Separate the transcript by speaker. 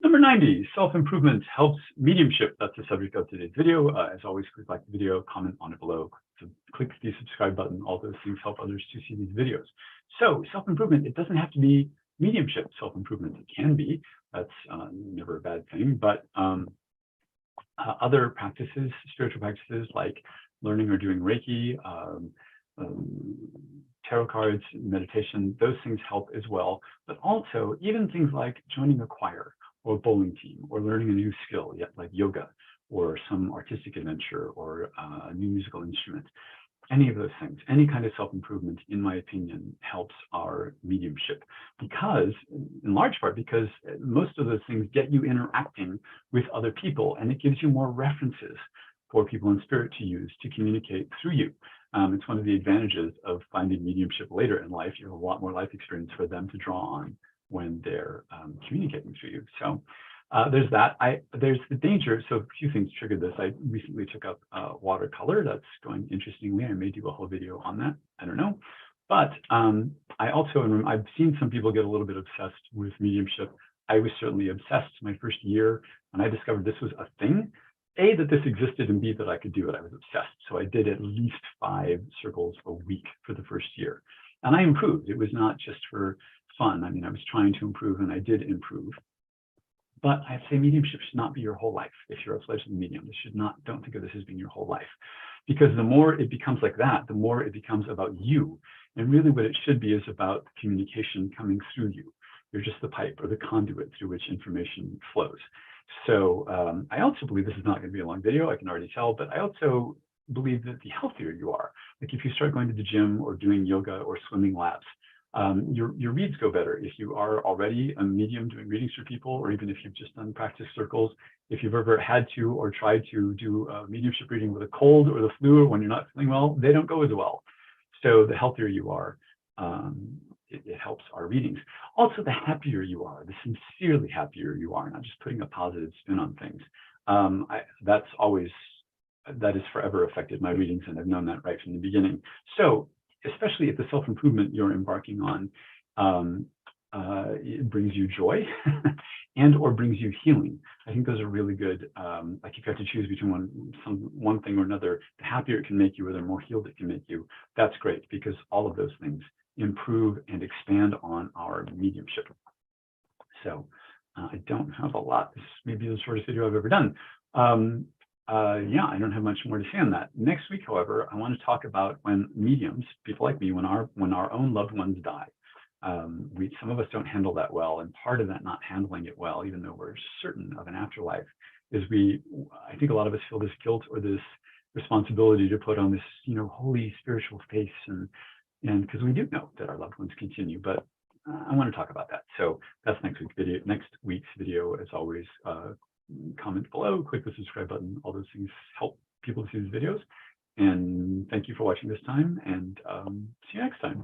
Speaker 1: Number 90, self-improvement helps mediumship. That's the subject of today's video. As always, click like the video, comment on it below, click the subscribe button. All those things help others to see these videos. So self-improvement, it doesn't have to be mediumship self-improvement. It can be. That's never a bad thing. But other practices, spiritual practices like learning or doing Reiki, tarot cards, meditation, those things help as well. But also even things like joining a choir or a bowling team, or learning a new skill, like yoga, or some artistic adventure, or a new musical instrument. Any of those things, any kind of self-improvement, in my opinion, helps our mediumship, because, in large part, because most of those things get you interacting with other people, and it gives you more references for people in spirit to use to communicate through you. It's one of the advantages of finding mediumship later in life. You have a lot more life experience for them to draw on when they're communicating through you. So there's that. There's the danger. So a few things triggered this. I recently took up watercolor. That's going interestingly. I may do a whole video on that. I don't know. But I also, I've seen some people get a little bit obsessed with mediumship. I was certainly obsessed my first year when I discovered this was a thing. A, that this existed, and B, that I could do it. I was obsessed. So I did at least 5 circles a week for the first year. And I improved. It was not just for fun. I mean, I was trying to improve, and I did improve. But I'd say mediumship should not be your whole life. If you're a fledgling medium, this should not, don't think of this as being your whole life. Because the more it becomes like that, the more it becomes about you. And really what it should be is about communication coming through you. You're just the pipe or the conduit through which information flows. So I also believe, this is not going to be a long video, I can already tell, but I also believe that the healthier you are, like if you start going to the gym or doing yoga or swimming laps, your reads go better. If you are already a medium doing readings for people, or even if you've just done practice circles, if you've ever had to or tried to do a mediumship reading with a cold or the flu, or when you're not feeling well, they don't go as well. So the healthier you are, it helps our readings. Also, the happier you are, the sincerely happier you are, not just putting a positive spin on things. That has forever affected my readings, and I've known that right from the beginning. So especially if the self-improvement you're embarking on it brings you joy and or brings you healing. I think those are really good. Like if you have to choose between one thing or another, the happier it can make you or the more healed it can make you, that's great, because all of those things improve and expand on our mediumship. So I don't have a lot. This may be the shortest video I've ever done. Yeah, I don't have much more to say on that. Next week, however, I want to talk about when mediums, people like me, when our own loved ones die. Some of us don't handle that well, and part of that not handling it well, even though we're certain of an afterlife, is I think a lot of us feel this guilt or this responsibility to put on this, holy spiritual face, and because we do know that our loved ones continue, but I want to talk about that. So that's next week's video. As always, comment below, click the subscribe button. All those things help people to see these videos. And thank you for watching this time, and see you next time.